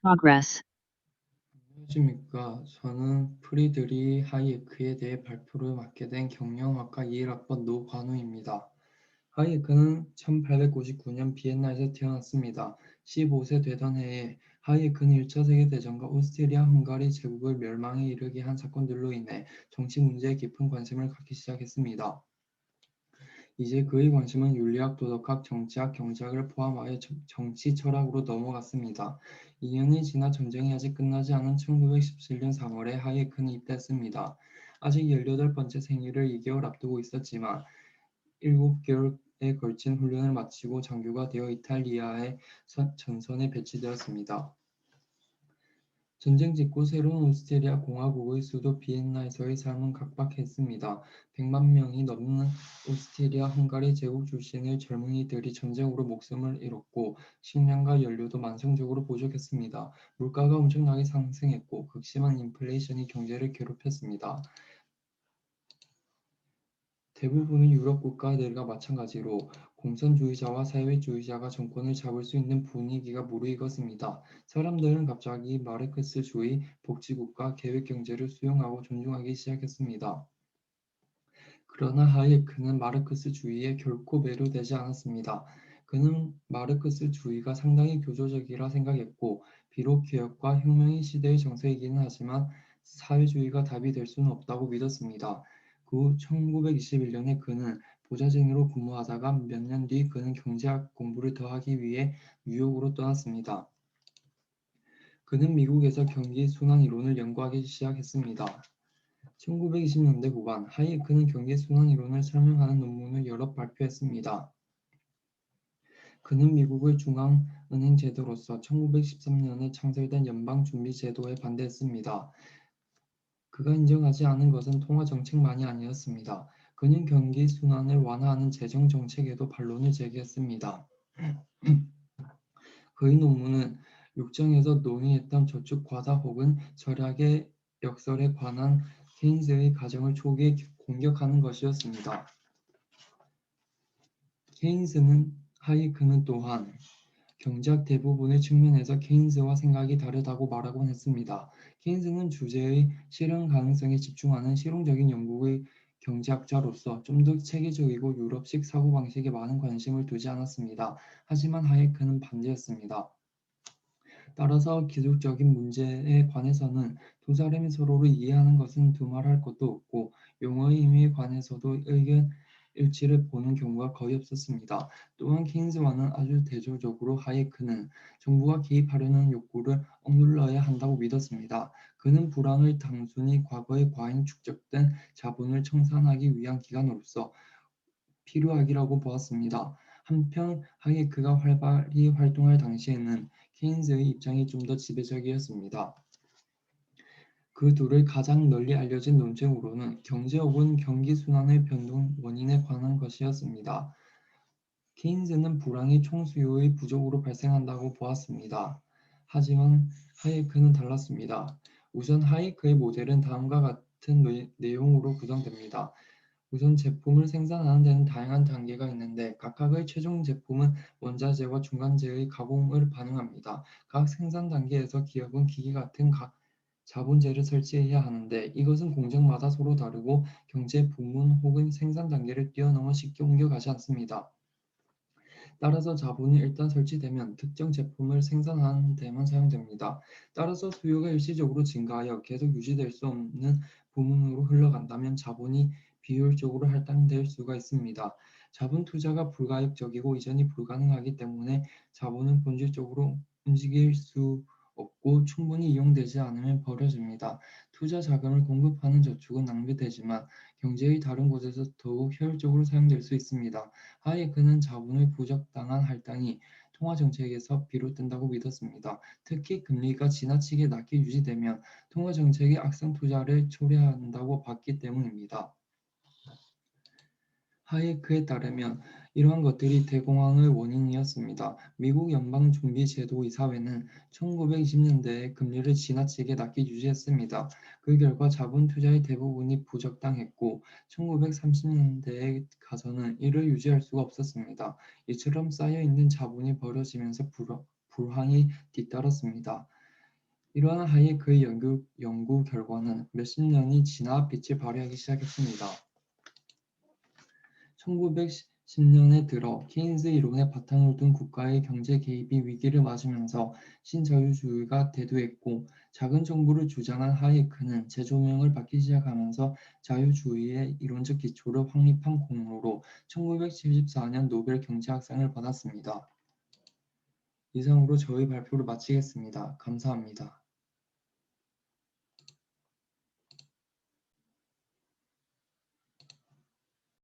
Progress. 안녕하십니까. 저는 프리드리 하이에크에 대해 발표를 맡게 된 경영학과 21학번 노관우입니다. 하이에크는 1859년 비엔나에서 태어났습니다. 15세 되던 해에 하이에크는 1차 세계대전과 오스트리아 헝가리 제국을 멸망에 이르게 한 사건들로 인해 정치 문제에 깊은 관심을 갖기 시작했습니다. 이제 그의 관심은 윤리학, 도덕학, 정치학, 경제학을 포함하여 정치 철학으로 넘어갔습니다. 2년이 지나 전쟁이 아직 끝나지 않은 1917년 3월에 하이에크는 입대했습니다. 아직 18번째 생일을 2개월 앞두고 있었지만 7개월에 걸친 훈련을 마치고 장교가 되어 이탈리아의 전선에 배치되었습니다. 전쟁 직후 새로운 오스트리아 공화국의 수도 비엔나에서의 삶은 각박했습니다. 100만 명이 넘는 오스트리아 헝가리 제국 출신의 젊은이들이 전쟁으로 목숨을 잃었고 식량과 연료도 만성적으로 부족했습니다. 물가가 엄청나게 상승했고 극심한 인플레이션이 경제를 괴롭혔습니다. 대부분의 유럽 국가들과 마찬가지로 공산주의자와 사회주의자가 정권을 잡을 수 있는 분위기가 무르익었습니다. 사람들은 갑자기 마르크스주의, 복지국가, 계획경제를 수용하고 존중하기 시작했습니다. 그러나 하이에크는 마르크스주의에 결코 매료되지 않았습니다. 그는 마르크스주의가 상당히 교조적이라 생각했고, 비록 개혁과 혁명이 시대의 정세이기는 하지만 사회주의가 답이 될 수는 없다고 믿었습니다. 그 후 1921년에 그는 보좌진으로 근무하다가 몇 년 뒤 그는 경제학 공부를 더 하기 위해 뉴욕으로 떠났습니다. 그는 미국에서 경기 순환 이론을 연구하기 시작했습니다. 1920년대 후반 하이에크는 경기 순환 이론을 설명하는 논문을 여러 발표했습니다. 그는 미국의 중앙은행 제도로서 1913년에 창설된 연방준비제도에 반대했습니다. 그가 인정하지 않은 것은 통화정책만이 아니었습니다. 그는 경기 순환을 완화하는 재정정책에도 반론을 제기했습니다. 그의 논문은 육정에서 논의했던 저축 과다 혹은 절약의 역설에 관한 케인스의 가정을 초기에 공격하는 것이었습니다. 케인스는 하이크는 또한 경제학 대부분의 측면에서 케인스와 생각이 다르다고 말하곤 했습니다. 케인스는 주제의 실현 가능성에 집중하는 실용적인 영국의 경제학자로서 좀 더 체계적이고 유럽식 사고방식에 많은 관심을 두지 않았습니다. 하지만 하이크는 반대였습니다. 따라서 기술적인 문제에 관해서는 두 사람이 서로를 이해하는 것은 두말할 것도 없고 용어의 의미에 관해서도 의견 일치를 보는 경우가 거의 없었습니다. 또한 케인스와는 아주 대조적으로 하이크는 정부가 개입하려는 욕구를 억눌러야 한다고 믿었습니다. 그는 불황을 단순히 과거에 과잉 축적된 자본을 청산하기 위한 기관으로서 필요하기라고 보았습니다. 한편 하이크가 활발히 활동할 당시에는 케인스의 입장이 좀 더 지배적이었습니다. 그 둘의 가장 널리 알려진 논쟁으로는 경제 혹은 경기 순환의 변동 원인에 관한 것이었습니다. 케인스는 불황이 총수요의 부족으로 발생한다고 보았습니다. 하지만 하이크는 달랐습니다. 우선 하이크의 모델은 다음과 같은 내용으로 구성됩니다. 우선 제품을 생산하는 데는 다양한 단계가 있는데 각각의 최종 제품은 원자재와 중간재의 가공을 반영합니다. 각 생산 단계에서 기업은 기계 같은 각 자본재를 설치해야 하는데 이것은 공정마다 서로 다르고 경제 부문 혹은 생산 단계를 뛰어넘어 쉽게 옮겨가지 않습니다. 따라서 자본이 일단 설치되면 특정 제품을 생산하는 데만 사용됩니다. 따라서 수요가 일시적으로 증가하여 계속 유지될 수 없는 부문으로 흘러간다면 자본이 비효율적으로 할당될 수가 있습니다. 자본 투자가 불가역적이고 이전이 불가능하기 때문에 자본은 본질적으로 움직일 수 없고 충분히 이용되지 않으면 버려집니다. 투자 자금을 공급하는 저축은 낭비되지만 경제의 다른 곳에서 더욱 효율적으로 사용될 수 있습니다. 하이에크는 자본의 부적당한 할당이 통화정책에서 비롯된다고 믿었습니다. 특히 금리가 지나치게 낮게 유지되면 통화정책이 악성 투자를 초래한다고 봤기 때문입니다. 하이에크에 따르면 이러한 것들이 대공황의 원인이었습니다. 미국 연방준비제도이사회는 1920년대에 금리를 지나치게 낮게 유지했습니다. 그 결과 자본 투자의 대부분이 부적당했고 1930년대에 가서는 이를 유지할 수가 없었습니다. 이처럼 쌓여있는 자본이 버려지면서 불황이 뒤따랐습니다. 이러한 하이크의 연구 결과는 몇십 년이 지나 빛을 발하기 시작했습니다. 1910년에 들어 케인스 이론의 바탕을 둔 국가의 경제 개입이 위기를 맞으면서 신자유주의가 대두했고 작은 정부를 주장한 하이크는 재조명을 받기 시작하면서 자유주의의 이론적 기초를 확립한 공로로 1974년 노벨 경제학상을 받았습니다. 이상으로 저희 발표를 마치겠습니다. 감사합니다.